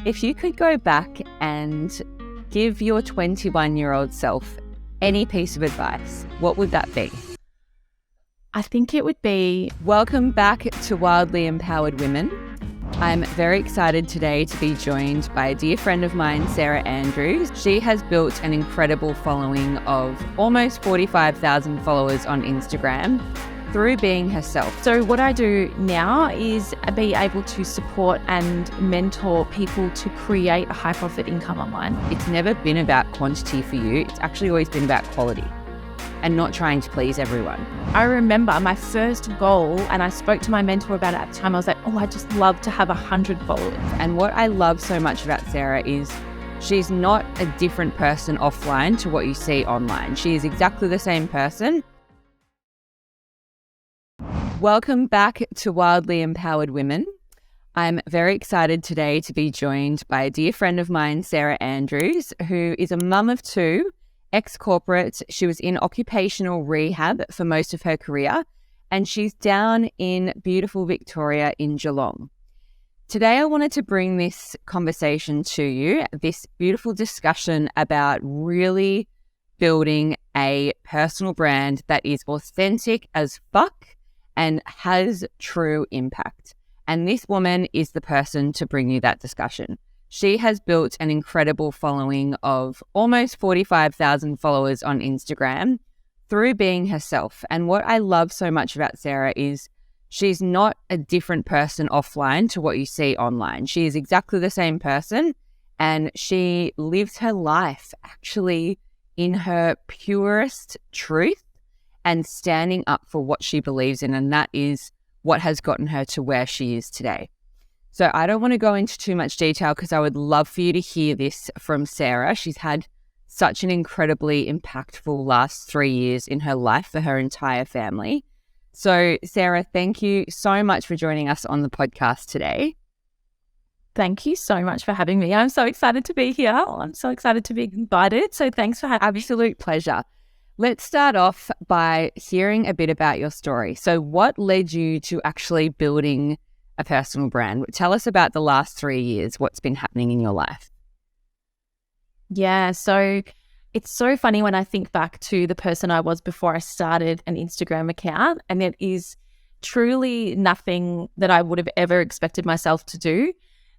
If you could go back and give your 21-year-old self any piece of advice, what would that be? I think it would be... Welcome back to Wildly Empowered Women. I'm very excited today to be joined by a dear friend of mine, Sarah Andrews. She has built an incredible following of almost 45,000 followers on Instagram through being herself. So what I do now is be able to support and mentor people to create a high profit income online. It's never been about quantity for you. It's actually always been about quality and not trying to please everyone. I remember my first goal, and I spoke to my mentor about it at the time. I was like, I just love to have 100 followers. And what I love so much about Sarah is she's not a different person offline to what you see online. She is exactly the same person. Welcome back to Wildly Empowered Women. I'm very excited today to be joined by a dear friend of mine, Sarah Andrews, who is a mum of two, ex-corporate. She was in occupational rehab for most of her career, and she's down in beautiful Victoria in Geelong. Today, I wanted to bring this conversation to you, this beautiful discussion about really building a personal brand that is authentic as fuck and has true impact. And this woman is the person to bring you that discussion. She has built an incredible following of almost 45,000 followers on Instagram through being herself. And what I love so much about Sarah is she's not a different person offline to what you see online. She is exactly the same person, and she lives her life actually in her purest truth and standing up for what she believes in. And that is what has gotten her to where she is today. So I don't want to go into too much detail because I would love for you to hear this from Sarah. She's had such an incredibly impactful last 3 years in her life for her entire family. So Sarah, thank you so much for joining us on the podcast today. Thank you so much for having me. I'm so excited to be here. I'm so excited to be invited. So thanks for having me. Absolute pleasure. Let's start off by hearing a bit about your story. So what led you to actually building a personal brand? Tell us about the last 3 years, what's been happening in your life. Yeah, so it's so funny when I think back to the person I was before I started an Instagram account, and it is truly nothing that I would have ever expected myself to do.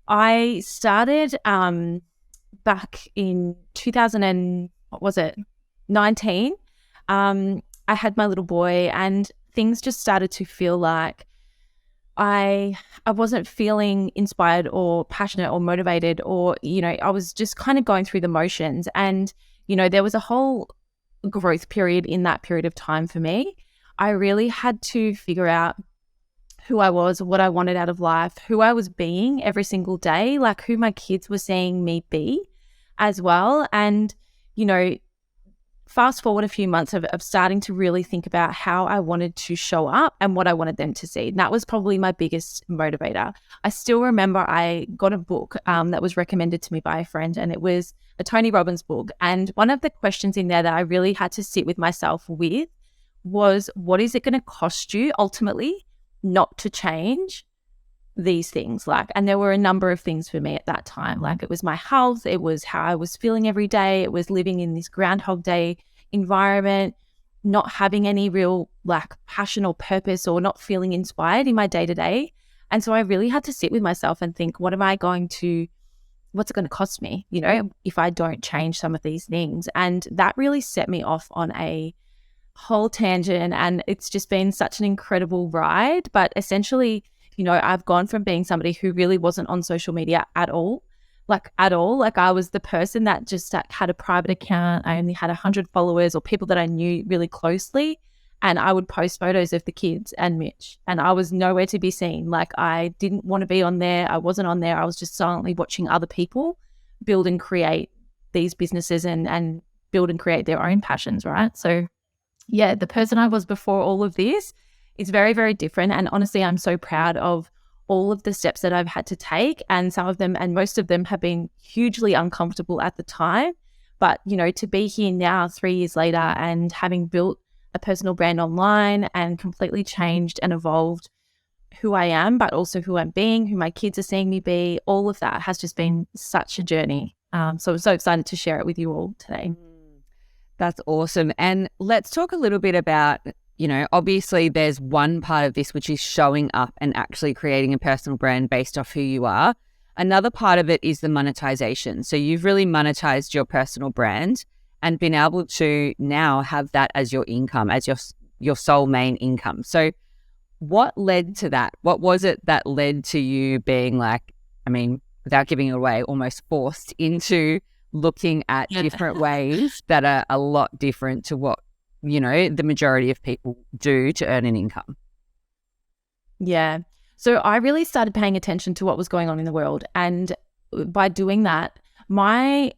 I started back in 2019. I had my little boy, and things just started to feel like I wasn't feeling inspired or passionate or motivated, or, I was just kind of going through the motions. And, there was a whole growth period in that period of time for me. I really had to figure out who I was, what I wanted out of life, who I was being every single day, like who my kids were seeing me be as well. And, fast forward a few months of starting to really think about how I wanted to show up and what I wanted them to see. And that was probably my biggest motivator. I still remember I got a book that was recommended to me by a friend, and it was a Tony Robbins book. And one of the questions in there that I really had to sit with myself with was, what is it going to cost you ultimately not to change these things? And there were a number of things for me at that time. It was my health, it was how I was feeling every day, it was living in this Groundhog Day environment, not having any real passion or purpose, or not feeling inspired in my day-to-day. And so I really had to sit with myself and think, what's it going to cost me, if I don't change some of these things? And that really set me off on a whole tangent, and it's just been such an incredible ride. But essentially, I've gone from being somebody who really wasn't on social media at all. I was the person that just had a private account. I only had 100 followers or people that I knew really closely. And I would post photos of the kids and Mitch. And I was nowhere to be seen. I didn't want to be on there. I wasn't on there. I was just silently watching other people build and create these businesses and build and create their own passions, right? So yeah, the person I was before all of this is very, very different. And honestly, I'm so proud of all of the steps that I've had to take. And some of them, and most of them, have been hugely uncomfortable at the time. But, to be here now 3 years later and having built a personal brand online and completely changed and evolved who I am, but also who I'm being, who my kids are seeing me be. All of that has just been such a journey. So I'm so excited to share it with you all today. That's awesome. And let's talk a little bit about, obviously there's one part of this which is showing up and actually creating a personal brand based off who you are. Another part of it is the monetization. So you've really monetized your personal brand and been able to now have that as your income, as your sole main income. So what led to that? What was it that led to you being like, without giving it away, almost forced into looking at different ways that are a lot different to what, the majority of people do to earn an income? Yeah. So I really started paying attention to what was going on in the world. And by doing that, my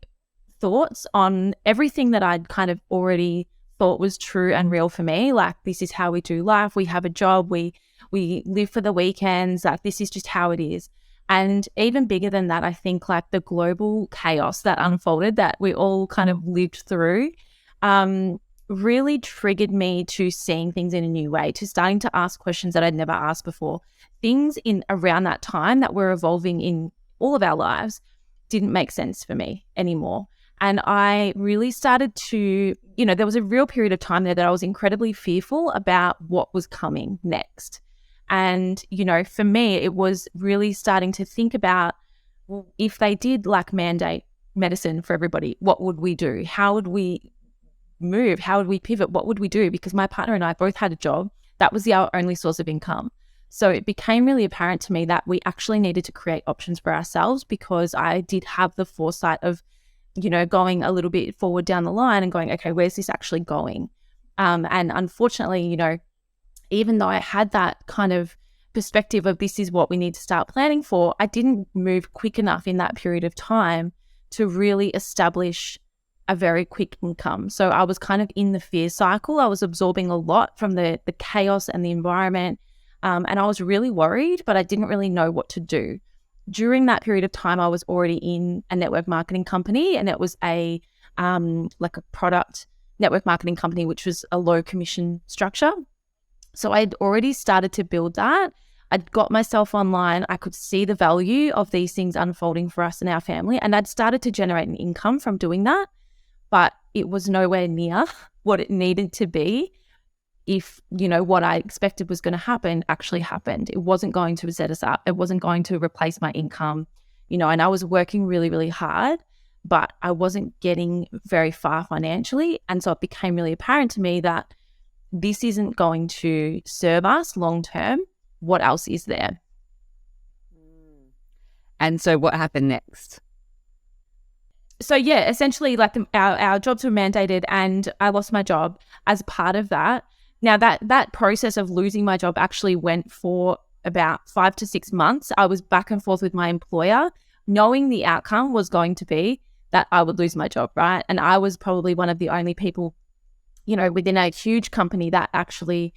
thoughts on everything that I'd kind of already thought was true and real for me, like this is how we do life, we have a job, we live for the weekends, like this is just how it is. And even bigger than that, I think like the global chaos that unfolded that we all kind of lived through really triggered me to seeing things in a new way, to starting to ask questions that I'd never asked before. Things in around that time that were evolving in all of our lives didn't make sense for me anymore. And I really started to, there was a real period of time there that I was incredibly fearful about what was coming next. And, for me, it was really starting to think about, well, if they did like mandate medicine for everybody, what would we do? How would we move? How would we pivot? What would we do? Because my partner and I both had a job. That was our only source of income. So it became really apparent to me that we actually needed to create options for ourselves, because I did have the foresight of, going a little bit forward down the line and going, okay, where's this actually going? And unfortunately, even though I had that kind of perspective of this is what we need to start planning for, I didn't move quick enough in that period of time to really establish a very quick income. So I was kind of in the fear cycle. I was absorbing a lot from the chaos and the environment. And I was really worried, but I didn't really know what to do. During that period of time, I was already in a network marketing company, and it was a product network marketing company, which was a low commission structure. So I'd already started to build that. I'd got myself online. I could see the value of these things unfolding for us and our family. And I'd started to generate an income from doing that, but it was nowhere near what it needed to be if, what I expected was going to happen actually happened. It wasn't going to set us up. It wasn't going to replace my income, and I was working really, really hard, but I wasn't getting very far financially. And so it became really apparent to me that this isn't going to serve us long term. What else is there? And so what happened next? So yeah, essentially like our jobs were mandated and I lost my job as part of that. Now that process of losing my job actually went for about 5 to 6 months. I was back and forth with my employer, knowing the outcome was going to be that I would lose my job, right? And I was probably one of the only people, within a huge company that actually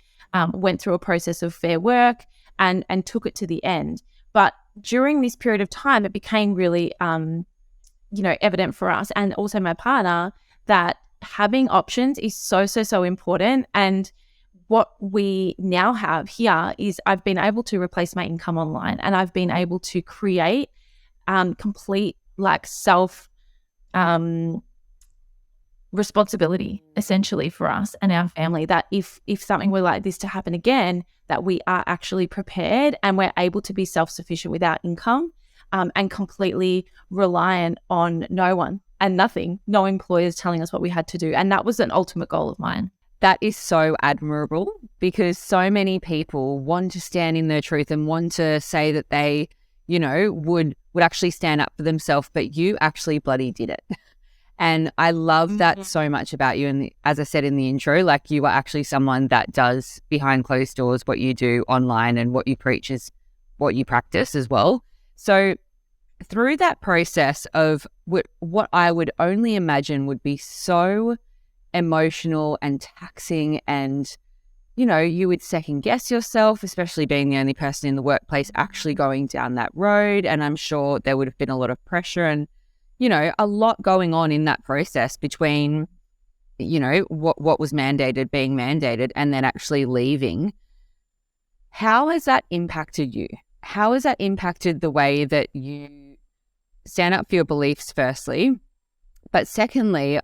went through a process of fair work and took it to the end. But during this period of time, it became really, evident for us and also my partner that having options is so, so, so important. And what we now have here is I've been able to replace my income online, and I've been able to create complete self responsibility essentially for us and our family, that if something were like this to happen again, that we are actually prepared and we're able to be self-sufficient with our income and completely reliant on no one and nothing, no employers telling us what we had to do. And that was an ultimate goal of mine. That is so admirable, because so many people want to stand in their truth and want to say that they, would actually stand up for themselves, but you actually bloody did it. And I love that so much about you. And as I said in the intro, you are actually someone that does behind closed doors what you do online, and what you preach is what you practice as well. So through that process of what I would only imagine would be so emotional and taxing, and, you would second guess yourself, especially being the only person in the workplace actually going down that road. And I'm sure there would have been a lot of pressure and, a lot going on in that process between, what was mandated, being mandated, and then actually leaving. How has that impacted you? How has that impacted the way that you stand up for your beliefs, firstly? But secondly,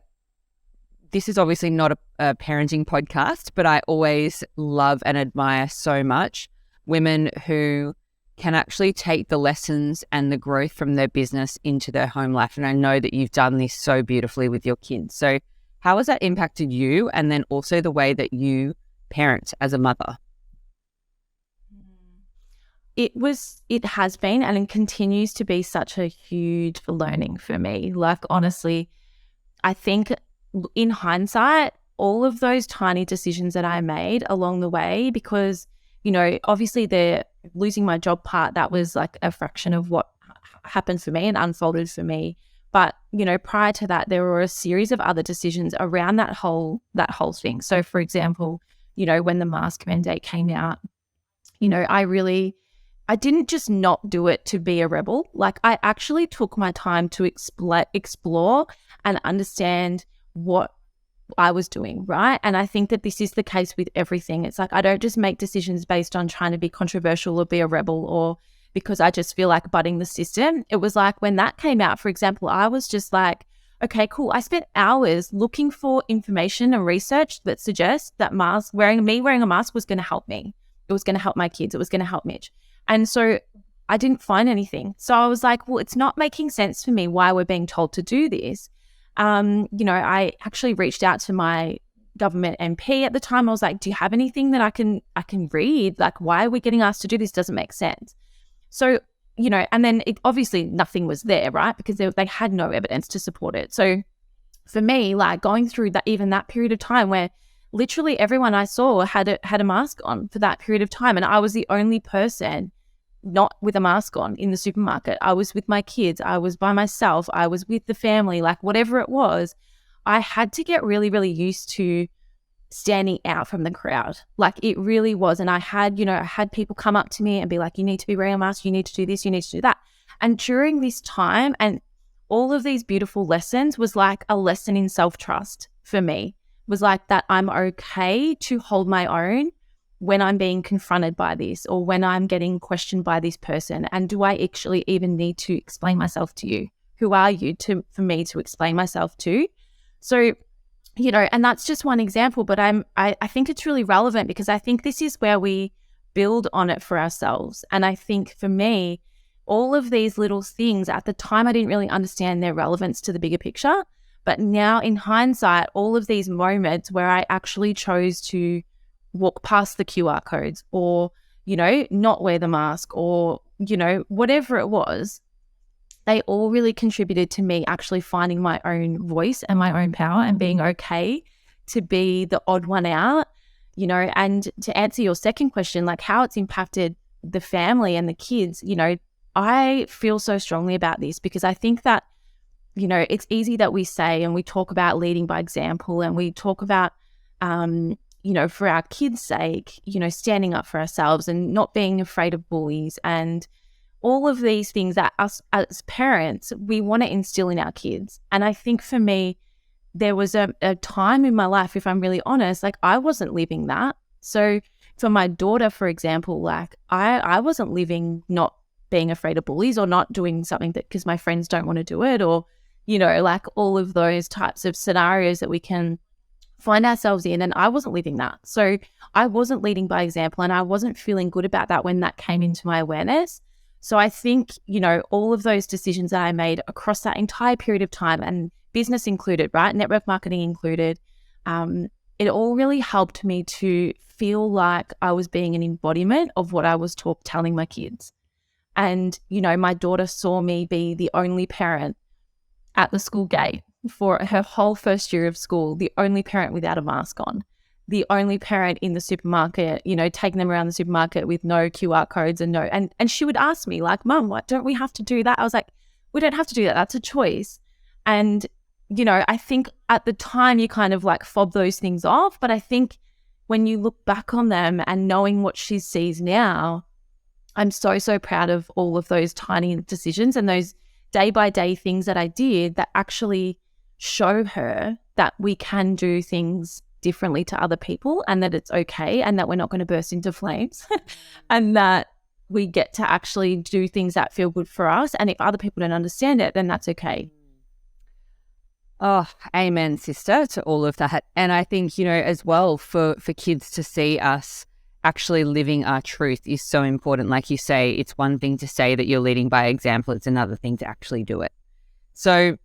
this is obviously not a parenting podcast, but I always love and admire so much women who can actually take the lessons and the growth from their business into their home life. And I know that you've done this so beautifully with your kids. So how has that impacted you? And then also the way that you parent as a mother? It has been and it continues to be such a huge learning for me. Like, honestly, I think in hindsight, all of those tiny decisions that I made along the way, because, obviously the losing my job part, that was like a fraction of what happened for me and unfolded for me. But, prior to that, there were a series of other decisions around that whole thing. So, for example, when the mask mandate came out, I didn't just not do it to be a rebel. Like, I actually took my time to explore and understand what I was doing, right? And I think that this is the case with everything. It's like, I don't just make decisions based on trying to be controversial or be a rebel or because I just feel like butting the system. It was like when that came out, for example, I was just like, okay, cool. I spent hours looking for information and research that suggests that wearing a mask was going to help me. It was going to help my kids. It was going to help Mitch. And so I didn't find anything. So I was like, well, it's not making sense for me why we're being told to do this. I actually reached out to my government MP at the time. I was like, do you have anything that I can read? Like, why are we getting asked to do this? Doesn't make sense. So, and then obviously nothing was there, right? Because they had no evidence to support it. So for me, like going through that period of time where literally everyone I saw had a mask on for that period of time. And I was the only person not with a mask on in the supermarket. I was with my kids. I was by myself. I was with the family, like whatever it was. I had to get really, really used to standing out from the crowd. Like it really was. And I had people come up to me and be like, you need to be wearing a mask. You need to do this. You need to do that. And during this time and all of these beautiful lessons was like a lesson in self-trust for me. Was like that I'm okay to hold my own when I'm being confronted by this or when I'm getting questioned by this person. And do I actually even need to explain myself to you? Who are you for me to explain myself to? So, and that's just one example, but I think it's really relevant because I think this is where we build on it for ourselves. And I think for me, all of these little things at the time, I didn't really understand their relevance to the bigger picture. But now in hindsight, all of these moments where I actually chose to walk past the QR codes or, not wear the mask or, whatever it was, they all really contributed to me actually finding my own voice and my own power and being okay to be the odd one out, and to answer your second question, like how it's impacted the family and the kids, I feel so strongly about this because I think that it's easy that we say and we talk about leading by example and we talk about, for our kids' sake, standing up for ourselves and not being afraid of bullies and all of these things that us as parents, we want to instill in our kids. And I think for me, there was a time in my life, if I'm really honest, like I wasn't living that. So for my daughter, for example, like I wasn't living not being afraid of bullies or not doing something that because my friends don't want to do it or like all of those types of scenarios that we can find ourselves in. And I wasn't living that. So I wasn't leading by example and I wasn't feeling good about that when that came into my awareness. So I think, all of those decisions that I made across that entire period of time and business included, right? Network marketing included, it all really helped me to feel like I was being an embodiment of what I was telling my kids. And, my daughter saw me be the only parent at the school gate for her whole first year of school, the only parent without a mask on, the only parent in the supermarket, taking them around the supermarket with no QR codes and and she would ask me like, Mum, what, don't we have to do that? I was like, we don't have to do that. That's a choice. And, I think at the time you kind of like fob those things off. But I think when you look back on them and knowing what she sees now, I'm so, so proud of all of those tiny decisions and those day-by-day things that I did that actually show her that we can do things differently to other people, and that it's okay, and that we're not going to burst into flames and that we get to actually do things that feel good for us. And if other people don't understand it, then that's okay. Oh, amen, sister, to all of that. And I think, as well, for kids to see us actually living our truth is so important. Like you say, it's one thing to say that you're leading by example. It's another thing to actually do it. So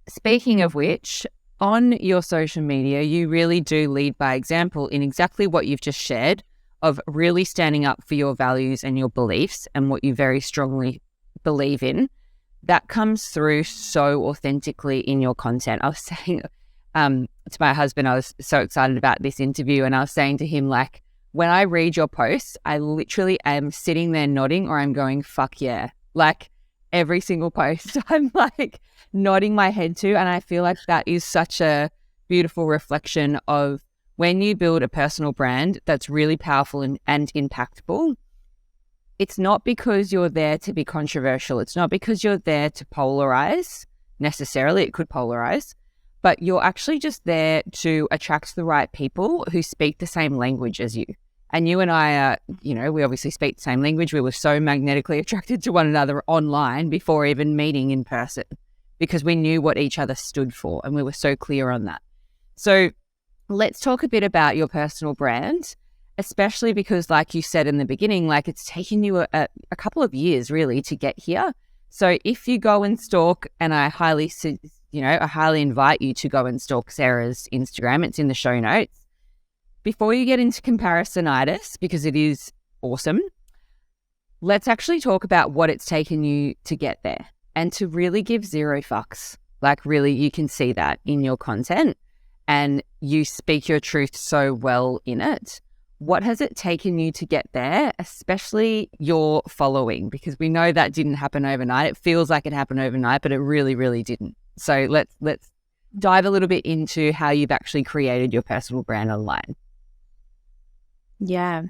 speaking of which, on your social media, you really do lead by example in exactly what you've just shared, of really standing up for your values and your beliefs and what you very strongly believe in. That comes through so authentically in your content. I was saying to my husband, I was so excited about this interview, and I was saying to him, like, when I read your posts, I literally am sitting there nodding, or I'm going, fuck yeah. Like, every single post I'm like nodding my head to. And I feel like that is such a beautiful reflection of when you build a personal brand that's really powerful and impactful. It's not because you're there to be controversial. It's not because you're there to polarize necessarily. It could polarize, but you're actually just there to attract the right people who speak the same language as you. And you and I are, we obviously speak the same language. We were so magnetically attracted to one another online before even meeting in person, because we knew what each other stood for and we were so clear on that. So let's talk a bit about your personal brand, especially because, like you said in the beginning, like, it's taken you a couple of years really to get here. So if you go and stalk, and I highly invite you to go and stalk Sarah's Instagram, it's in the show notes. Before you get into comparisonitis, because it is awesome, let's actually talk about what it's taken you to get there and to really give zero fucks. Like, really, you can see that in your content and you speak your truth so well in it. What has it taken you to get there, especially your following? Because we know that didn't happen overnight. It feels like it happened overnight, but it really, really didn't. So let's dive a little bit into how you've actually created your personal brand online. Yeah,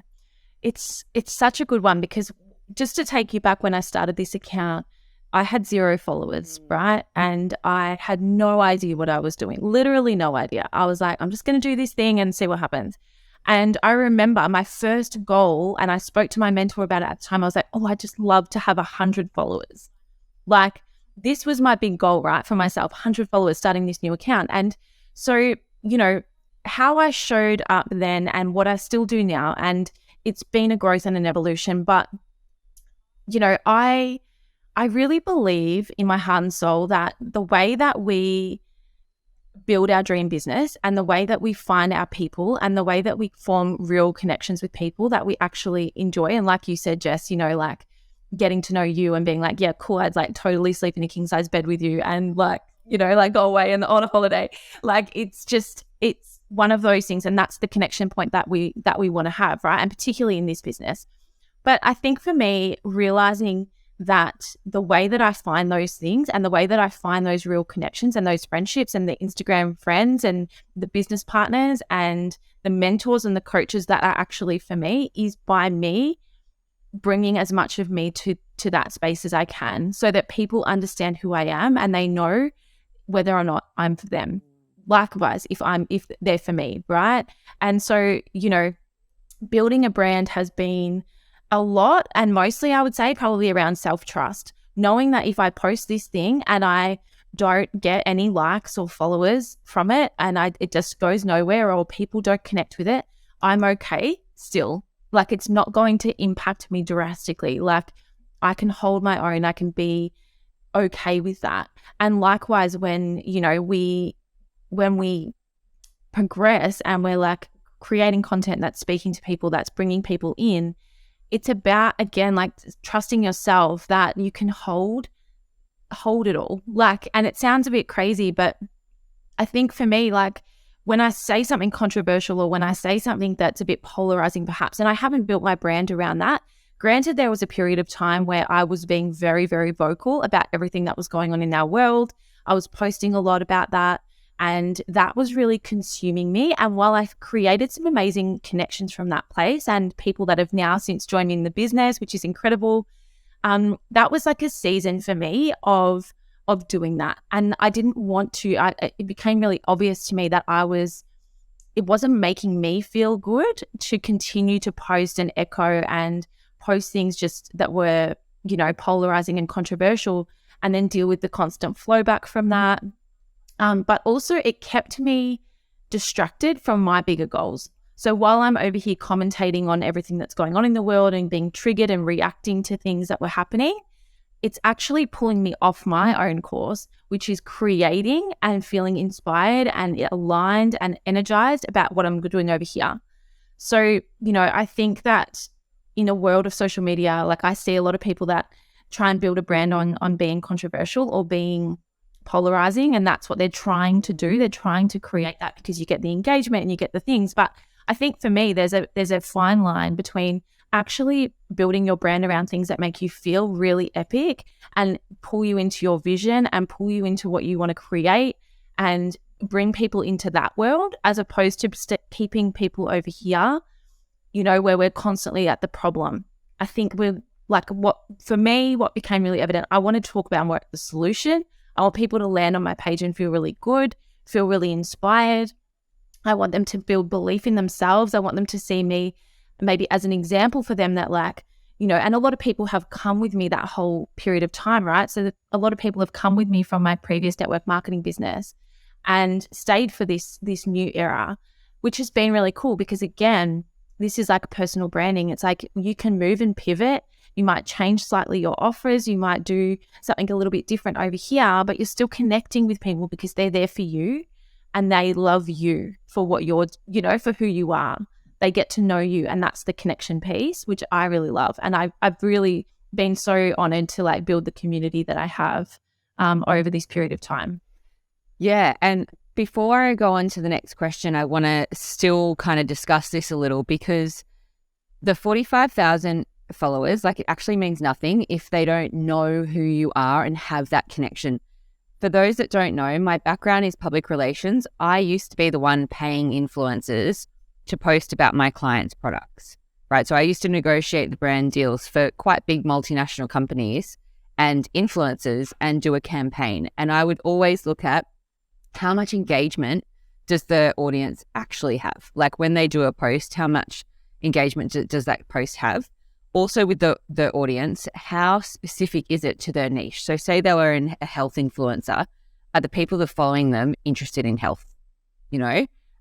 it's such a good one, because just to take you back, when I started this account, I had 0 followers, right? And I had no idea what I was doing, literally no idea. I was like, I'm just going to do this thing and see what happens. And I remember my first goal, and I spoke to my mentor about it at the time. I was like, I just love to have 100 followers. Like, this was my big goal, right, for myself, 100 followers, starting this new account. And so, how I showed up then and what I still do now, and it's been a growth and an evolution, but, I really believe in my heart and soul that the way that we build our dream business and the way that we find our people and the way that we form real connections with people that we actually enjoy. And like you said, Jess, like getting to know you and being like, yeah, cool, I'd like totally sleep in a king size bed with you and like, like go away and on a holiday. Like, it's one of those things. And that's the connection point that we want to have, right? And particularly in this business. But I think for me, realizing that the way that I find those things and the way that I find those real connections and those friendships and the Instagram friends and the business partners and the mentors and the coaches that are actually for me is by me bringing as much of me to that space as I can, so that people understand who I am and they know whether or not I'm for them. Likewise, if they're for me, right? And so, building a brand has been a lot, and mostly I would say probably around self-trust, knowing that if I post this thing and I don't get any likes or followers from it and it just goes nowhere or people don't connect with it, I'm okay still. Like, it's not going to impact me drastically. Like, I can hold my own. I can be okay with that. And likewise, when we progress and we're like creating content that's speaking to people, that's bringing people in, it's about, again, like trusting yourself that you can hold it all. Like, and it sounds a bit crazy, but I think for me, like, when I say something controversial or when I say something that's a bit polarizing perhaps, and I haven't built my brand around that. Granted, there was a period of time where I was being very, very vocal about everything that was going on in our world. I was posting a lot about that. And that was really consuming me. And while I've created some amazing connections from that place and people that have now since joined me in the business, which is incredible, that was like a season for me of doing that. And I didn't want to, it became really obvious to me that I was it wasn't making me feel good to continue to post and echo and post things just that were, polarizing and controversial, and then deal with the constant flow back from that. But also it kept me distracted from my bigger goals. So while I'm over here commentating on everything that's going on in the world and being triggered and reacting to things that were happening, it's actually pulling me off my own course, which is creating and feeling inspired and aligned and energized about what I'm doing over here. So, I think that in a world of social media, like I see a lot of people that try and build a brand on being controversial or being polarizing, and that's what they're trying to do. They're trying to create that because you get the engagement and you get the things. But I think for me, there's a fine line between actually building your brand around things that make you feel really epic and pull you into your vision and pull you into what you want to create and bring people into that world, as opposed to keeping people over here, where we're constantly at the problem. I think we're like, what became really evident, I want to talk about more the solution. I want people to land on my page and feel really good, feel really inspired. I want them to build belief in themselves. I want them to see me maybe as an example for them that and a lot of people have come with me that whole period of time, right? So a lot of people have come with me from my previous network marketing business and stayed for this new era, which has been really cool because, again, this is like personal branding. It's like you can move and pivot. You might change slightly your offers. You might do something a little bit different over here, but you're still connecting with people because they're there for you and they love you for what you're, for who you are. They get to know you, and that's the connection piece, which I really love. And I've really been so honored to build the community that I have over this period of time. Yeah. And before I go on to the next question, I want to still kind of discuss this a little, because the 45,000 followers, it actually means nothing if they don't know who you are and have that connection. For those that don't know, my background is public relations. I used to be the one paying influencers to post about my clients' products, right? So I used to negotiate the brand deals for quite big multinational companies and influencers and do a campaign. And I would always look at how much engagement does the audience actually have? Like when they do a post, how much engagement does that post have? Also with the audience, how specific is it to their niche? So say they were a health influencer, are the people that are following them interested in health,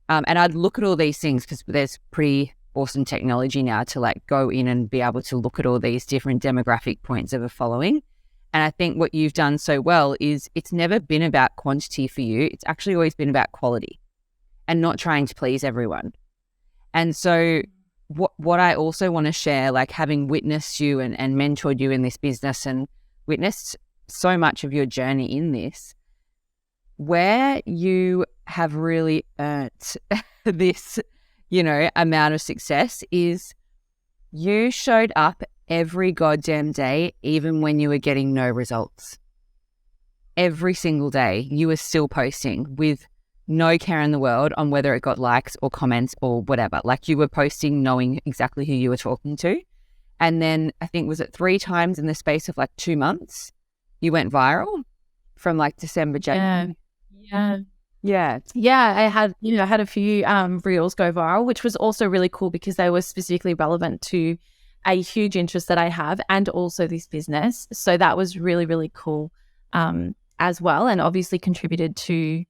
and I'd look at all these things because there's pretty awesome technology now to go in and be able to look at all these different demographic points of a following. And I think what you've done so well is it's never been about quantity for you. It's actually always been about quality and not trying to please everyone. And so what I also want to share, having witnessed you and mentored you in this business and witnessed so much of your journey in this, where you have really earned this, amount of success is you showed up every goddamn day, even when you were getting no results. Every single day, you were still posting with no care in the world on whether it got likes or comments or whatever. You were posting knowing exactly who you were talking to. And then I think, was it 3 times in the space of 2 months, you went viral from December, January? Yeah. I had a few reels go viral, which was also really cool because they were specifically relevant to a huge interest that I have and also this business. So that was really, really cool as well, and obviously contributed to,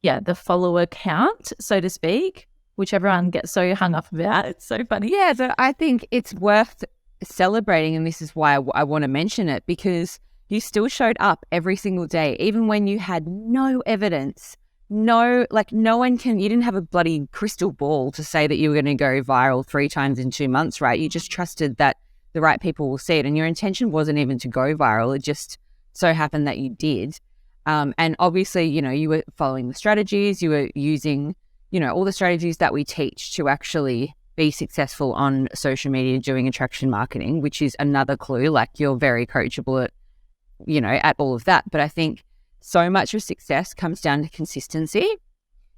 the follower count, so to speak, which everyone gets so hung up about. It's so funny. Yeah, so I think it's worth celebrating, and this is why I want to mention it, because you still showed up every single day, even when you had no evidence. No one can, you didn't have a bloody crystal ball to say that you were going to go viral 3 times in 2 months, right? You just trusted that the right people will see it. And your intention wasn't even to go viral. It just so happened that you did. And obviously, you were following the strategies, you were using, all the strategies that we teach to actually be successful on social media doing attraction marketing, which is another clue. You're very coachable at all of that. But I think so much of success comes down to consistency,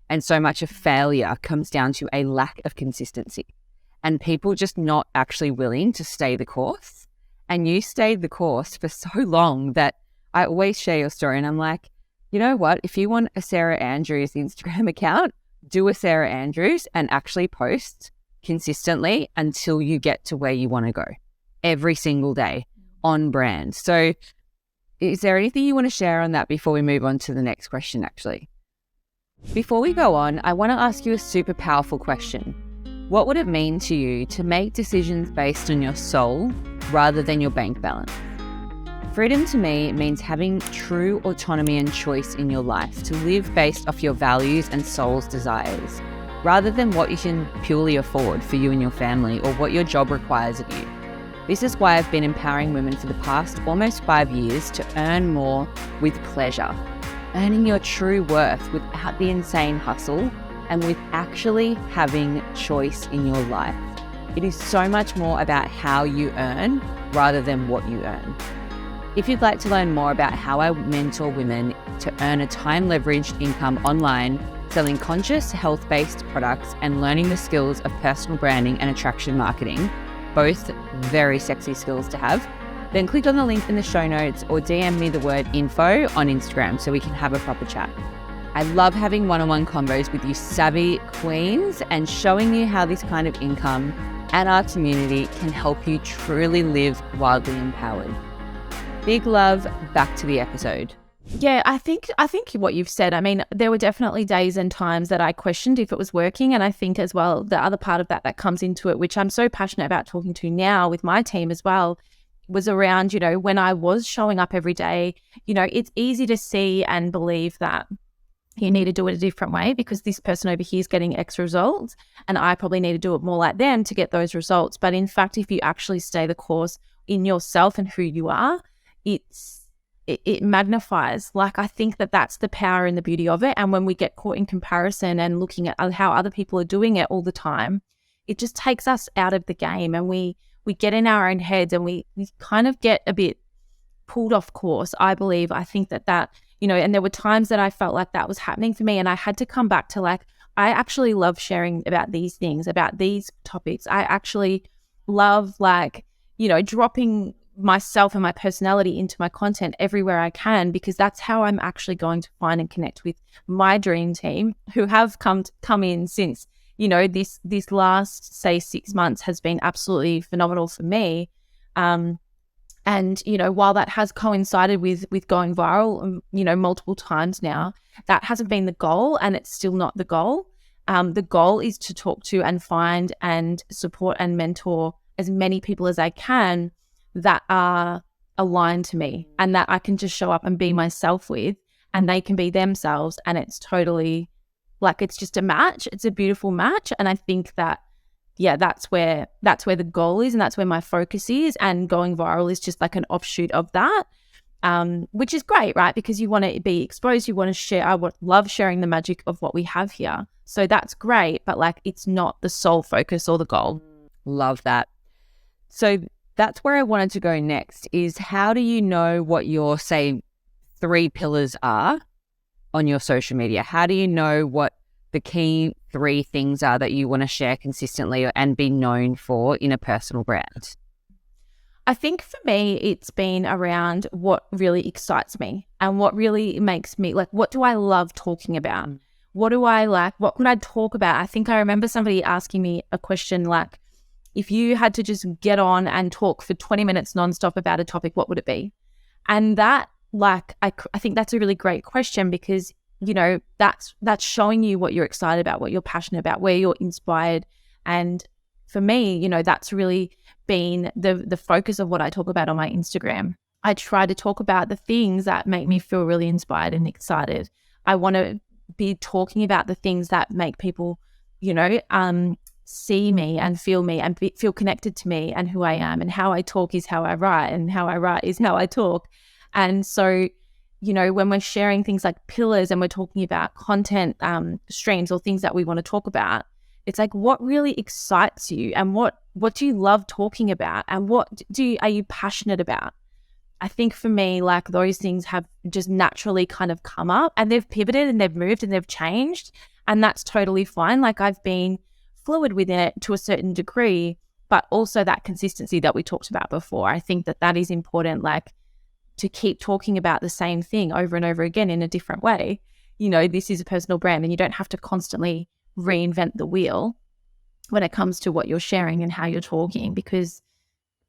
and so much of failure comes down to a lack of consistency and people just not actually willing to stay the course. And you stayed the course for so long that I always share your story and I'm like, you know what? If you want a Sarah Andrews Instagram account, do a Sarah Andrews and actually post consistently until you get to where you want to go every single day on brand. So is there anything you want to share on that before we move on to the next question, actually? Before we go on, I want to ask you a super powerful question. What would it mean to you to make decisions based on your soul rather than your bank balance? Freedom to me means having true autonomy and choice in your life to live based off your values and soul's desires, rather than what you can purely afford for you and your family or what your job requires of you. This is why I've been empowering women for the past almost 5 years to earn more with pleasure, earning your true worth without the insane hustle and with actually having choice in your life. It is so much more about how you earn rather than what you earn. If you'd like to learn more about how I mentor women to earn a time-leveraged income online, selling conscious, health-based products and learning the skills of personal branding and attraction marketing, both very sexy skills to have, then click on the link in the show notes or DM me the word info on Instagram so we can have a proper chat. I love having one-on-one combos with you savvy queens and showing you how this kind of income and our community can help you truly live wildly empowered. Big love, back to the episode. Yeah, I think what you've said, I mean, there were definitely days and times that I questioned if it was working. And I think as well, the other part of that comes into it, which I'm so passionate about talking to now with my team as well, was around, when I was showing up every day, it's easy to see and believe that you need to do it a different way because this person over here is getting X results and I probably need to do it more like them to get those results. But in fact, if you actually stay the course in yourself and who you are, it magnifies. Like, I think that's the power and the beauty of it. And when we get caught in comparison and looking at how other people are doing it all the time, it just takes us out of the game and we get in our own heads and we kind of get a bit pulled off course, I believe. I think that and there were times that I felt like that was happening for me and I had to come back to I actually love sharing about these things, about these topics. I actually love dropping myself and my personality into my content everywhere I can because that's how I'm actually going to find and connect with my dream team who have come in since, this last, say, 6 months has been absolutely phenomenal for me. And, while that has coincided with going viral, multiple times now, that hasn't been the goal and it's still not the goal. The goal is to talk to and find and support and mentor as many people as I can that are aligned to me and that I can just show up and be myself with and they can be themselves and it's totally it's just a match. It's a beautiful match. And I think that, that's where the goal is and that's where my focus is, and going viral is just like an offshoot of that, which is great, right? Because you want to be exposed, you want to share. I love sharing the magic of what we have here. So that's great, but it's not the sole focus or the goal. Love that. So that's where I wanted to go next is how do you know what your, say, 3 pillars are on your social media? How do you know what the key 3 things are that you want to share consistently and be known for in a personal brand? I think for me, it's been around what really excites me and what really makes me, what do I love talking about? What do I like? What could I talk about? I think I remember somebody asking me a question if you had to just get on and talk for 20 minutes nonstop about a topic, what would it be? And that, I think that's a really great question because, that's showing you what you're excited about, what you're passionate about, where you're inspired. And for me, that's really been the focus of what I talk about on my Instagram. I try to talk about the things that make me feel really inspired and excited. I want to be talking about the things that make people, see me and feel me and feel connected to me and who I am, and how I talk is how I write and how I write is how I talk. And so, when we're sharing things like pillars and we're talking about content streams or things that we want to talk about, it's what really excites you and what do you love talking about and what are you passionate about? I think for me, those things have just naturally kind of come up and they've pivoted and they've moved and they've changed, and that's totally fine. I've been fluid within it to a certain degree, but also that consistency that we talked about before. I think that is important, to keep talking about the same thing over and over again in a different way. This is a personal brand and you don't have to constantly reinvent the wheel when it comes to what you're sharing and how you're talking, because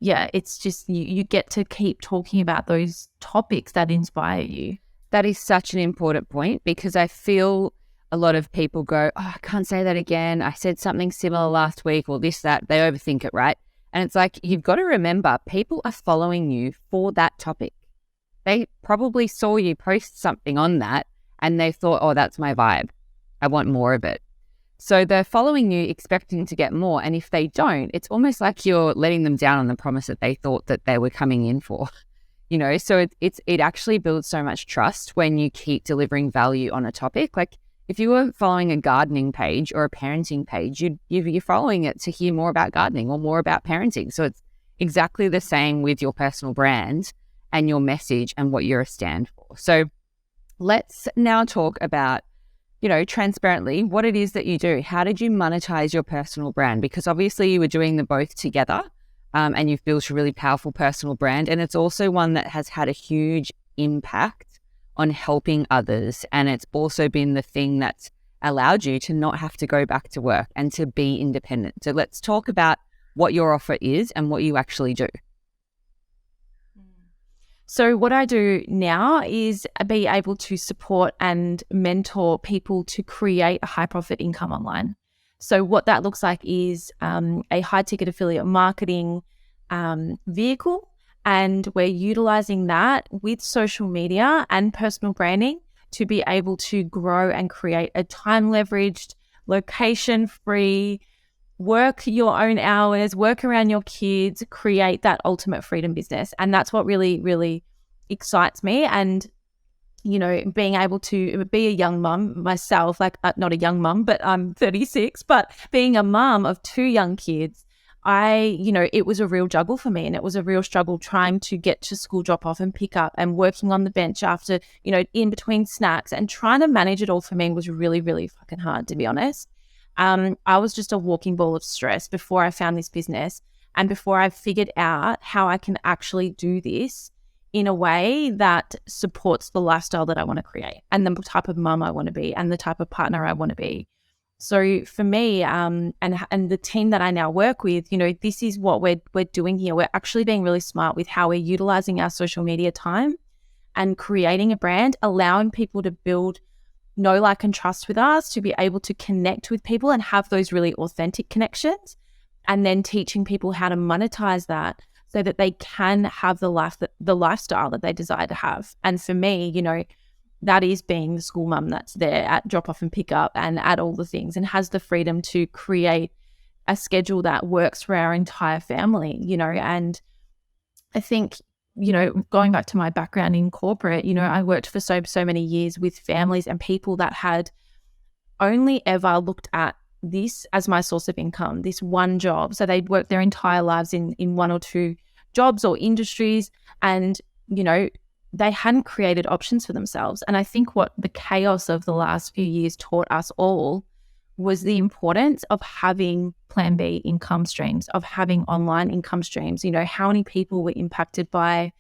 it's just you get to keep talking about those topics that inspire you. That is such an important point, because I feel a lot of people go, oh, I can't say that again. I said something similar last week, or this, that. They overthink it, right? And it's like, you've got to remember, people are following you for that topic. They probably saw you post something on that and they thought, oh, that's my vibe. I want more of it. So they're following you expecting to get more. And if they don't, it's almost like you're letting them down on the promise that they thought that they were coming in for. So it actually builds so much trust when you keep delivering value on a topic. Like, if you were following a gardening page or a parenting page, you're following it to hear more about gardening or more about parenting. So it's exactly the same with your personal brand and your message and what you're a stand for. So let's now talk about, transparently, what it is that you do. How did you monetize your personal brand? Because obviously you were doing them both together, and you've built a really powerful personal brand. And it's also one that has had a huge impact on helping others. And it's also been the thing that's allowed you to not have to go back to work and to be independent. So let's talk about what your offer is and what you actually do. So what I do now is be able to support and mentor people to create a high profit income online. So what that looks like is a high ticket affiliate marketing vehicle. And we're utilizing that with social media and personal branding to be able to grow and create a time leveraged, location free, work your own hours, work around your kids, create that ultimate freedom business. And that's what really, really excites me. And, being able to be a young mum myself, like not a young mum, but I'm 36, but being a mum of 2 young kids, it was a real juggle for me, and it was a real struggle trying to get to school drop off and pick up and working on the bench after, in between snacks, and trying to manage it all for me was really, really fucking hard, to be honest. I was just a walking ball of stress before I found this business and before I figured out how I can actually do this in a way that supports the lifestyle that I want to create and the type of mum I want to be and the type of partner I want to be. So for me, and the team that I now work with, this is what we're doing here. We're actually being really smart with how we're utilizing our social media time and creating a brand, allowing people to build know, like, and trust with us, to be able to connect with people and have those really authentic connections, and then teaching people how to monetize that so that they can have the lifestyle that they desire to have. And for me, that is being the school mum that's there at drop off and pick up and at all the things, and has the freedom to create a schedule that works for our entire family, and I think, going back to my background in corporate, I worked for so many years with families and people that had only ever looked at this as my source of income, this one job. So they'd worked their entire lives in 1 or 2 jobs or industries, and, they hadn't created options for themselves. And I think what the chaos of the last few years taught us all was the importance of having plan B income streams, of having online income streams. How many people were impacted by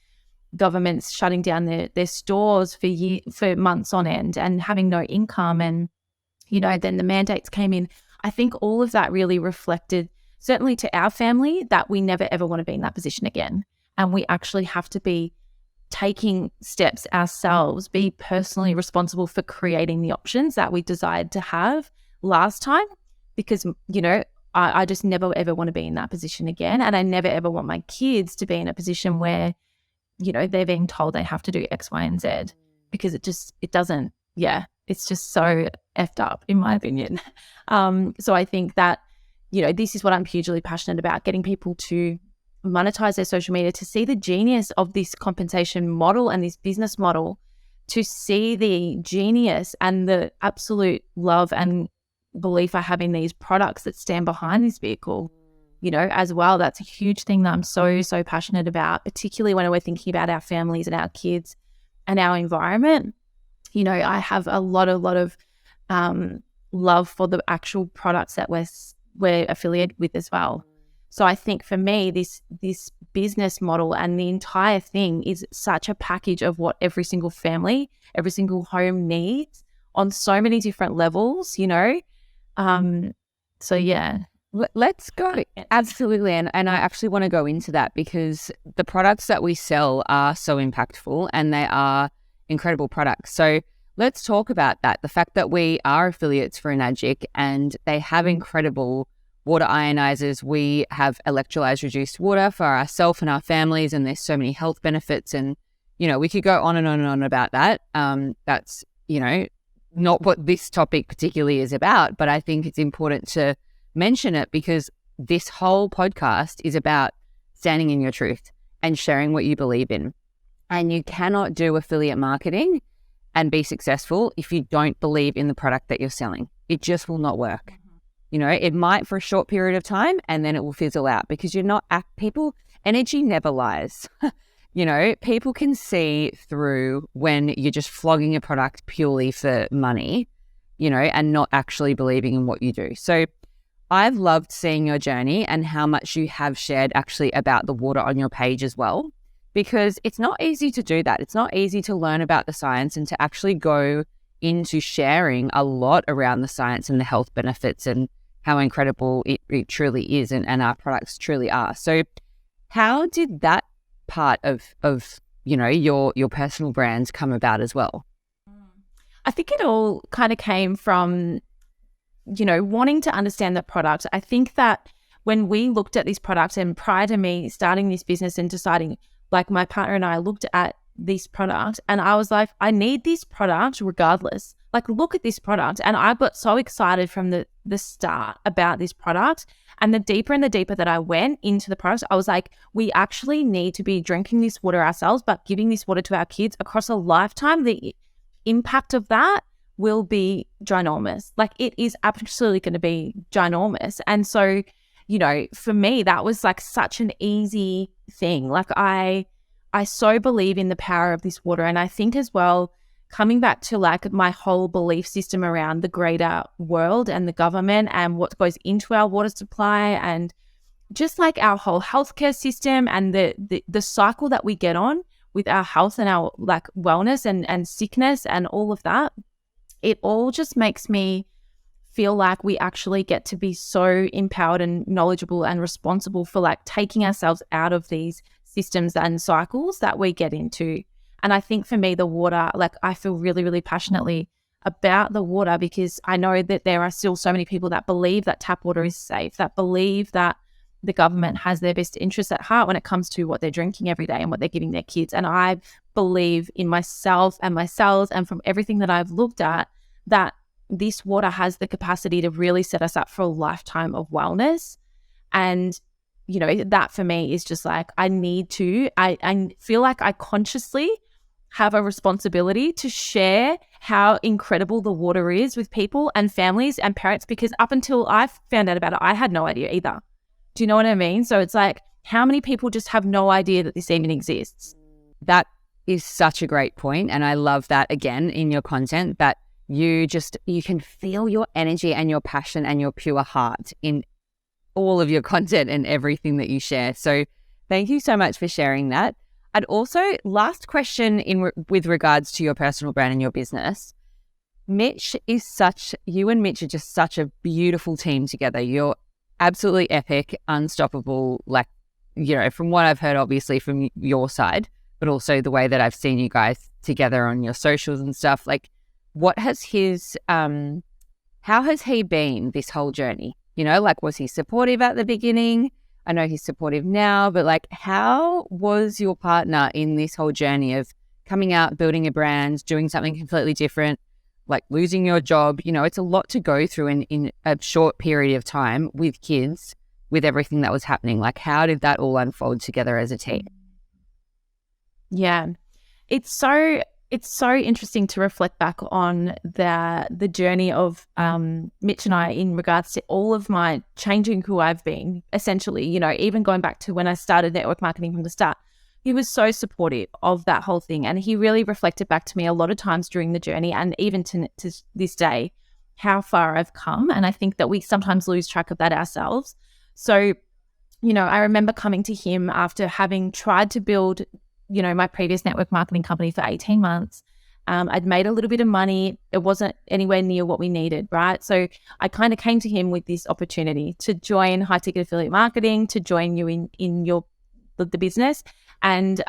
governments shutting down their stores for months on end and having no income, and then the mandates came in. I think all of that really reflected, certainly to our family, that we never ever want to be in that position again, and we actually have to be taking steps ourselves, be personally responsible for creating the options that we desired to have last time, because I just never ever want to be in that position again, and I never ever want my kids to be in a position where they're being told they have to do X, Y, and Z, because it doesn't. It's just so effed up, in my opinion. So I think that this is what I'm hugely passionate about: getting people to monetize their social media, to see the genius of this compensation model and this business model, to see the genius and the absolute love and belief I have in these products that stand behind this vehicle, as well. That's a huge thing that I'm so passionate about, particularly when we're thinking about our families and our kids and our environment. I have a lot of love for the actual products that we're affiliated with as well. So I think for me, this business model and the entire thing is such a package of what every single family, every single home needs on so many different levels, So yeah. Let's go. Absolutely. And I actually want to go into that because the products that we sell are so impactful and they are incredible products. So let's talk about that. The fact that we are affiliates for Enagic and they have incredible water ionizers. We have electrolyzed reduced water for ourselves and our families, and there's so many health benefits. And, we could go on and on and on about that. That's, not what this topic particularly is about, but I think it's important to mention it because this whole podcast is about standing in your truth and sharing what you believe in. And you cannot do affiliate marketing and be successful if you don't believe in the product that you're selling. It just will not work. It might for a short period of time and then it will fizzle out because you're not people. Energy never lies. People can see through when you're just flogging a product purely for money, and not actually believing in what you do. So I've loved seeing your journey and how much you have shared actually about the water on your page as well, because it's not easy to do that. It's not easy to learn about the science and to actually go into sharing a lot around the science and the health benefits and how incredible it truly is and our products truly are. So how did that part of your personal brands come about as well? I think it all kind of came from wanting to understand the product. I think that when we looked at this product and prior to me starting this business and deciding, like my partner and I looked at this product and I was like, I need this product regardless. Like, look at this product. And I got so excited from the start about this product. And the deeper that I went into the product, I was like, we actually need to be drinking this water ourselves, but giving this water to our kids across a lifetime. The impact of that will be ginormous. Like, it is absolutely going to be ginormous. And so, for me, that was like such an easy thing. Like, I so believe in the power of this water. And I think as well, coming back to like my whole belief system around the greater world and the government and what goes into our water supply and just like our whole healthcare system and the cycle that we get on with our health and our like wellness and sickness and all of that, it all just makes me feel like we actually get to be so empowered and knowledgeable and responsible for like taking ourselves out of these systems and cycles that we get into. And I think for me, the water, like I feel really, really passionately about the water because I know that there are still so many people that believe that tap water is safe, that believe that the government has their best interests at heart when it comes to what they're drinking every day and what they're giving their kids. And I believe in myself and my cells and from everything that I've looked at that this water has the capacity to really set us up for a lifetime of wellness. And that for me is just like, I feel like I consciously have a responsibility to share how incredible the water is with people and families and parents, because up until I found out about it, I had no idea either. Do you know what I mean? So it's like, how many people just have no idea that this even exists? That is such a great point. And I love that again in your content, that you can feel your energy and your passion and your pure heart in all of your content and everything that you share. So thank you so much for sharing that. And also, last question with regards to your personal brand and your business. You and Mitch are just such a beautiful team together. You're absolutely epic, unstoppable, like, from what I've heard, obviously from your side, but also the way that I've seen you guys together on your socials and stuff. Like, what has how has he been this whole journey? Like, was he supportive at the beginning? I know he's supportive now, but like, how was your partner in this whole journey of coming out, building a brand, doing something completely different, like losing your job? It's a lot to go through in a short period of time with kids, with everything that was happening. Like, how did that all unfold together as a team? Yeah, it's so interesting to reflect back on the journey of Mitch and I in regards to all of my changing who I've been, essentially, even going back to when I started network marketing from the start. He was so supportive of that whole thing. And he really reflected back to me a lot of times during the journey and even to this day, how far I've come. And I think that we sometimes lose track of that ourselves. So, I remember coming to him after having tried to build my previous network marketing company for 18 months I'd made a little bit of money. It wasn't anywhere near what we needed, right? So I kind of came to him with this opportunity to join high ticket affiliate marketing, to join you in the business, and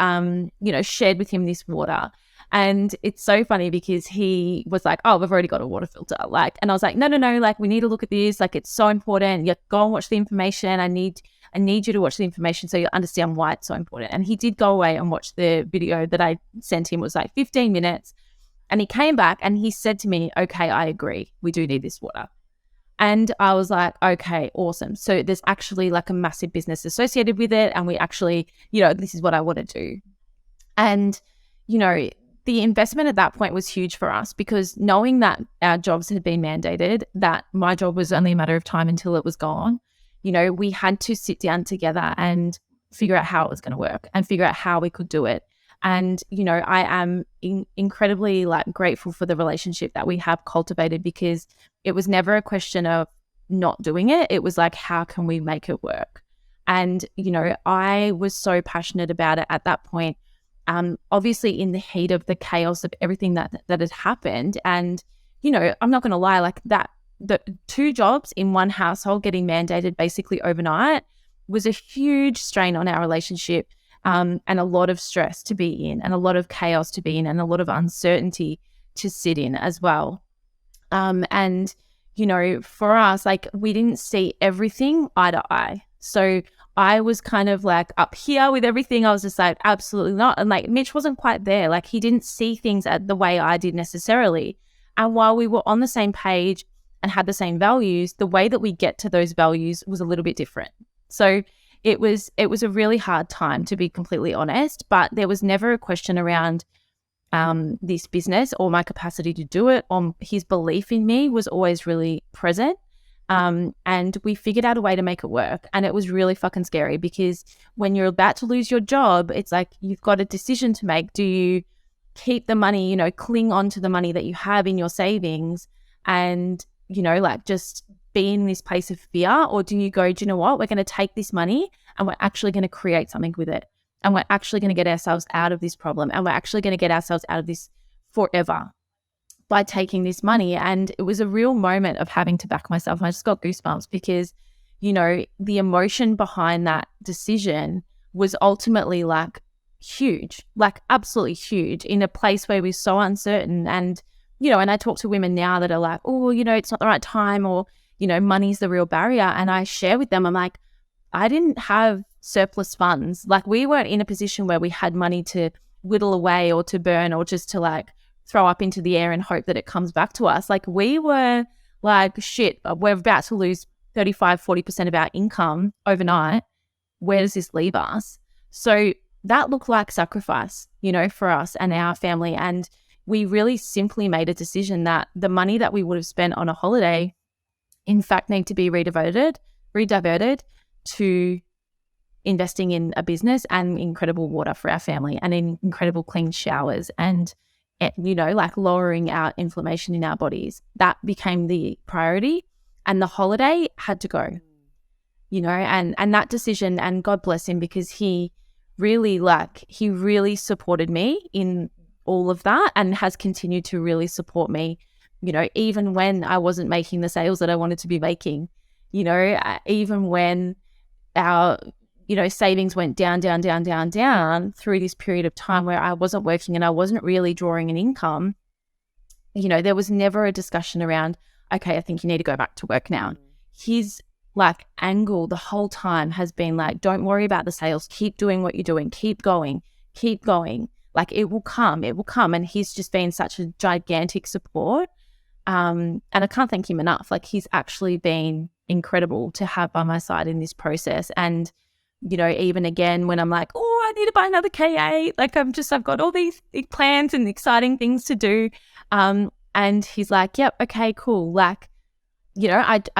shared with him this water. And it's so funny because he was like, oh, we've already got a water filter. And I was like, no, like, we need to look at this. Like, it's so important. Yeah, go and watch the information. I need you to watch the information so you'll understand why it's so important. And he did go away and watch the video that I sent him. It was like 15 minutes. And he came back and he said to me, okay, I agree. We do need this water. And I was like, okay, awesome. So there's actually like a massive business associated with it. And we actually, this is what I want to do. And, the investment at that point was huge for us, because knowing that our jobs had been mandated, that my job was only a matter of time until it was gone, we had to sit down together and figure out how it was going to work and figure out how we could do it. And, I am incredibly grateful for the relationship that we have cultivated, because it was never a question of not doing it. It was like, how can we make it work? And, I was so passionate about it at that point. Obviously in the heat of the chaos of everything that had happened. And, I'm not going to lie, the 2 jobs in one household getting mandated basically overnight was a huge strain on our relationship, and a lot of stress to be in, and a lot of chaos to be in, and a lot of uncertainty to sit in as well. And, for us, we didn't see everything eye to eye. So I was kind of up here with everything. I was just like, absolutely not. And Mitch wasn't quite there. He didn't see things the way I did necessarily. And while we were on the same page and had the same values, the way that we get to those values was a little bit different. So it was a really hard time, to be completely honest, but there was never a question around this business or my capacity to do it, or his belief in me was always really present. And we figured out a way to make it work. And it was really fucking scary, because when you're about to lose your job, it's like you've got a decision to make. Do you keep the money, cling on to the money that you have in your savings and, just be in this place of fear? Or do you go, do you know what? We're going to take this money and we're actually going to create something with it. And we're actually going to get ourselves out of this problem. And we're actually going to get ourselves out of this forever by taking this money. And it was a real moment of having to back myself. I just got goosebumps, because, the emotion behind that decision was ultimately huge, absolutely huge, in a place where we're so uncertain. And, and I talk to women now that are like, oh, it's not the right time, or, money's the real barrier. And I share with them, I'm like, I didn't have surplus funds. We weren't in a position where we had money to whittle away or to burn, or just to throw up into the air and hope that it comes back to us. We were shit, we're about to lose 35-40% of our income overnight. Where does this leave us? So that looked like sacrifice, for us and our family. And we really simply made a decision that the money that we would have spent on a holiday, in fact, need to be rediverted to investing in a business and incredible water for our family, and in incredible clean showers, and lowering our inflammation in our bodies. That became the priority, and the holiday had to go, and that decision, and God bless him, because he really supported me in all of that, and has continued to really support me, even when I wasn't making the sales that I wanted to be making, even when our savings went down through this period of time where I wasn't working and I wasn't really drawing an income. There was never a discussion around, okay, I think you need to go back to work now. His angle the whole time has been don't worry about the sales, keep doing what you're doing, keep going. It will come. And he's just been such a gigantic support. And I can't thank him enough. He's actually been incredible to have by my side in this process. And even again, when I'm like, oh, I need to buy another K8, I've got all these plans and exciting things to do. And he's like, yep, okay, cool. I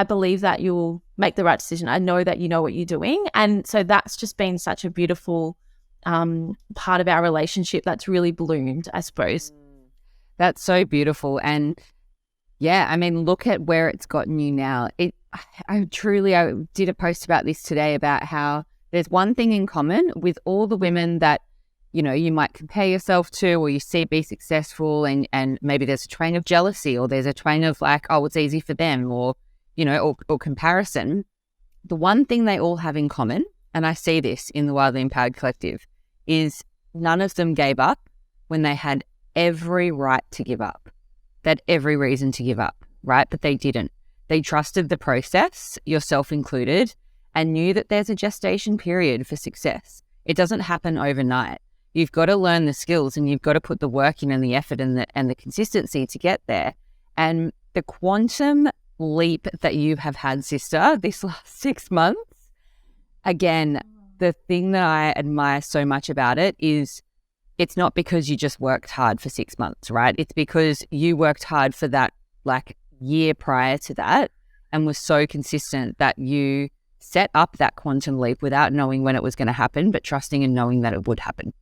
believe that you'll make the right decision. I know that you know what you're doing. And so that's just been such a beautiful part of our relationship that's really bloomed, I suppose. That's so beautiful. And yeah, I mean, look at where it's gotten you now. I did a post about this today, about how there's one thing in common with all the women that you might compare yourself to, or you see be successful, and maybe there's a train of jealousy, or there's a train of like, oh, it's easy for them, or or comparison. The one thing they all have in common, and I see this in the Wildly Empowered Collective, is none of them gave up when they had every right to give up. They had every reason to give up, right? But they didn't. They trusted the process, yourself included, and knew that there's a gestation period for success. It doesn't happen overnight. You've got to learn the skills, and you've got to put the work in and the effort and the consistency to get there. And the quantum leap that you have had, sister, this last 6 months, again, the thing that I admire so much about it is it's not because you just worked hard for 6 months, right? It's because you worked hard for that like year prior to that and was so consistent that you set up that quantum leap without knowing when it was going to happen, but trusting and knowing that it would happen.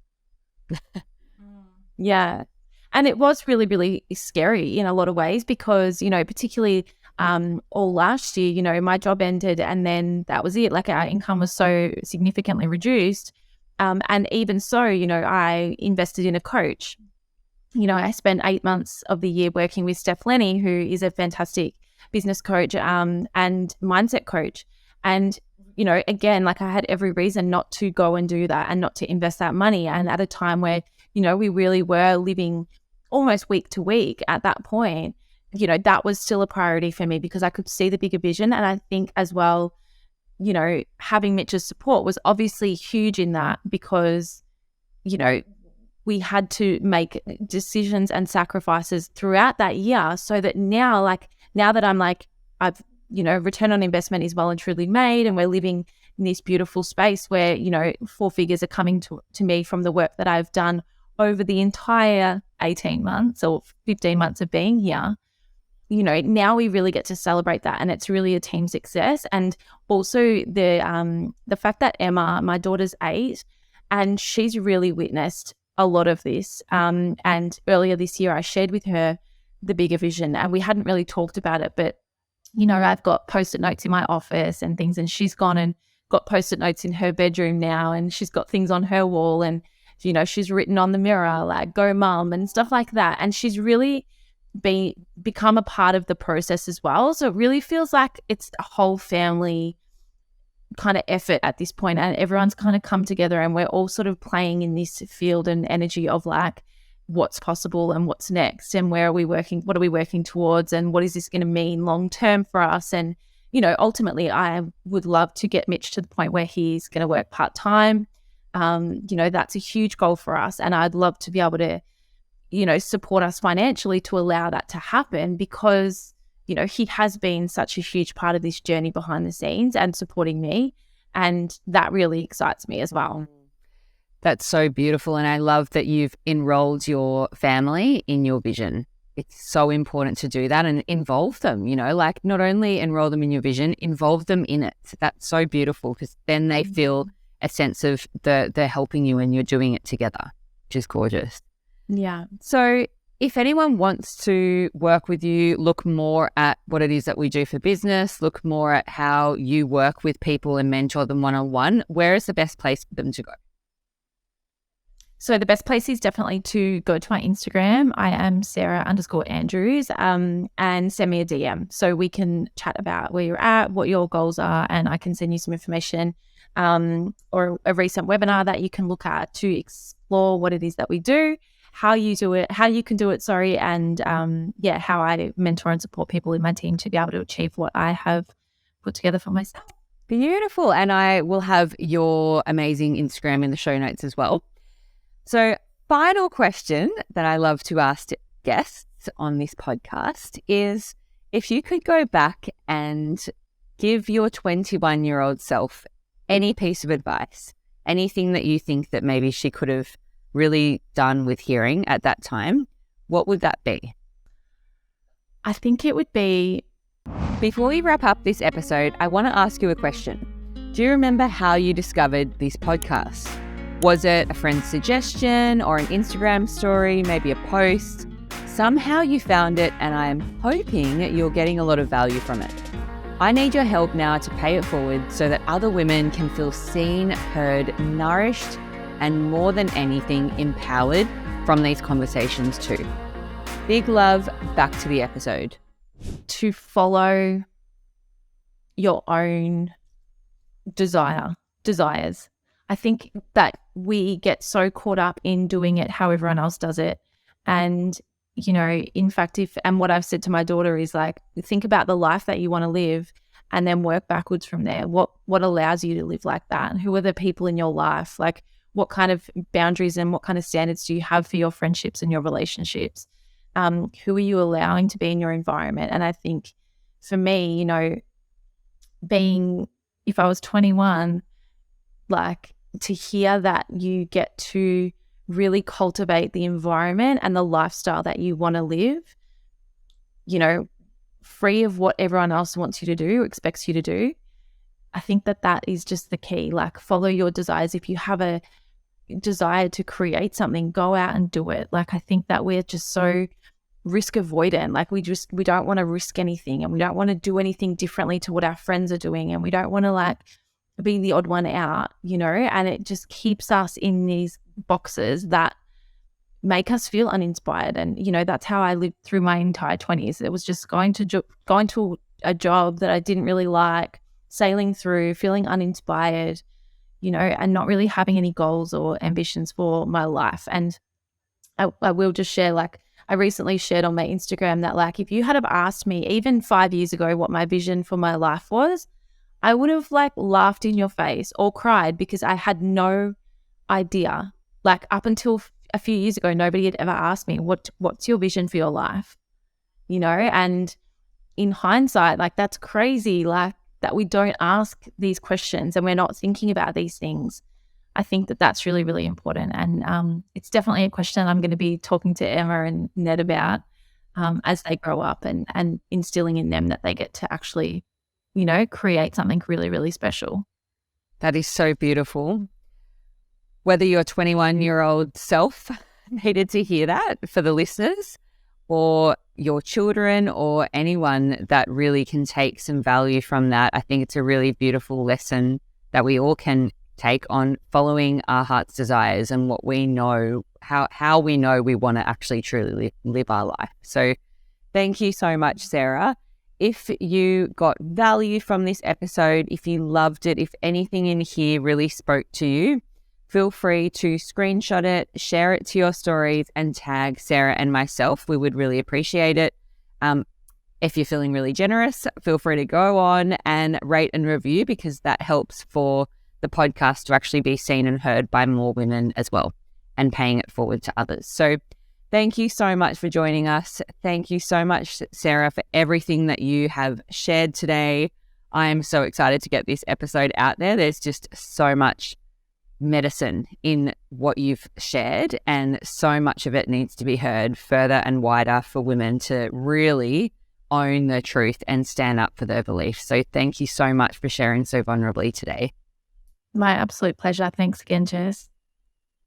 Yeah. And it was really, really scary in a lot of ways because, particularly all last year, my job ended and then that was it. Like our income was so significantly reduced. And even so, I invested in a coach. I spent 8 months of the year working with Steph Lenny, who is a fantastic business coach and mindset coach. And, again, like I had every reason not to go and do that and not to invest that money. And at a time where, we really were living almost week to week at that point, that was still a priority for me because I could see the bigger vision. And I think as well, having Mitch's support was obviously huge in that because, we had to make decisions and sacrifices throughout that year so that now that I'm like, I've, return on investment is well and truly made and we're living in this beautiful space where, 4 figures are coming to me from the work that I've done over the entire 18 months or 15 months of being here. Now we really get to celebrate that and it's really a team success. And also the fact that Emma, my daughter's 8, and she's really witnessed a lot of this. And earlier this year, I shared with her the bigger vision and we hadn't really talked about it, but, I've got Post-it notes in my office and things, and she's gone and got Post-it notes in her bedroom now, and she's got things on her wall, and, she's written on the mirror, like, go mum and stuff like that. And she's really become a part of the process as well. So it really feels like it's a whole family kind of effort at this point, and everyone's kind of come together and we're all sort of playing in this field and energy of like what's possible and what's next and where are we working, what are we working towards, and what is this going to mean long term for us. And ultimately I would love to get Mitch to the point where he's going to work part-time. That's a huge goal for us, and I'd love to be able to support us financially to allow that to happen because he has been such a huge part of this journey behind the scenes and supporting me. And that really excites me as well. That's so beautiful. And I love that you've enrolled your family in your vision. It's so important to do that and involve them, like not only enroll them in your vision, involve them in it. That's so beautiful because then they feel a sense of they're helping you and you're doing it together, which is gorgeous. Yeah. So if anyone wants to work with you, look more at what it is that we do for business, look more at how you work with people and mentor them one-on-one, where is the best place for them to go? So the best place is definitely to go to my Instagram. I am Sarah_Andrews, and send me a DM so we can chat about where you're at, what your goals are, and I can send you some information or a recent webinar that you can look at to explore what it is that we do, how you do it, how you can do it, and how I mentor and support people in my team to be able to achieve what I have put together for myself. Beautiful. And I will have your amazing Instagram in the show notes as well. So final question that I love to ask guests on this podcast is if you could go back and give your 21-year-old self any piece of advice, anything that you think that maybe she could have really done with hearing at that time, what would that be? I think it would be... Before we wrap up this episode, I want to ask you a question. Do you remember how you discovered this podcast? Was it a friend's suggestion or an Instagram story, maybe a post? Somehow you found it, and I am hoping you're getting a lot of value from it. I need your help now to pay it forward so that other women can feel seen, heard, nourished, and more than anything, empowered from these conversations too. Big love, back to the episode. To follow your own desires. I think that we get so caught up in doing it how everyone else does it. And, you know, in fact, and what I've said to my daughter is like, think about the life that you want to live and then work backwards from there. What allows you to live like that? Who are the people in your life? Like, what kind of boundaries and what kind of standards do you have for your friendships and your relationships? Who are you allowing to be in your environment? And I think for me, you know, if I was 21, like, to hear that you get to really cultivate the environment and the lifestyle that you want to live, you know, free of what everyone else wants you to do, expects you to do. I think that is just the key. Like, follow your desires. If you have a desire to create something, go out and do it. Like, I think that we're just so risk avoidant. Like, we don't want to risk anything, and we don't want to do anything differently to what our friends are doing, and we don't want to like be the odd one out, you know, and it just keeps us in these boxes that make us feel uninspired. And, you know, that's how I lived through my entire 20s. It was just going to a job that I didn't really like, sailing through, feeling uninspired, you know, and not really having any goals or ambitions for my life. And I will just share, like, I recently shared on my Instagram that, like, if you had have asked me even 5 years ago what my vision for my life was, I would have like laughed in your face or cried, because I had no idea. Like, up until a few years ago, nobody had ever asked me, what's your vision for your life? You know, and in hindsight, like, that's crazy, like, that we don't ask these questions and we're not thinking about these things. I think that that's really, really important. And it's definitely a question I'm going to be talking to Emma and Ned about as they grow up, and instilling in them that they get to actually, you know, create something really, really special. That is so beautiful. Whether your 21-year-old self needed to hear that for the listeners, or your children, or anyone that really can take some value from that, I think it's a really beautiful lesson that we all can take on following our heart's desires and what we know, how we know we want to actually truly live our life. So thank you so much, Sarah. If you got value from this episode, if you loved it, if anything in here really spoke to you, feel free to screenshot it, share it to your stories, and tag Sarah and myself. We would really appreciate it. If you're feeling really generous, feel free to go on and rate and review, because that helps for the podcast to actually be seen and heard by more women as well, and paying it forward to others. So thank you so much for joining us. Thank you so much, Sarah, for everything that you have shared today. I am so excited to get this episode out there. There's just so much medicine in what you've shared, and so much of it needs to be heard further and wider for women to really own their truth and stand up for their beliefs. So thank you so much for sharing so vulnerably today. My absolute pleasure. Thanks again, Jess.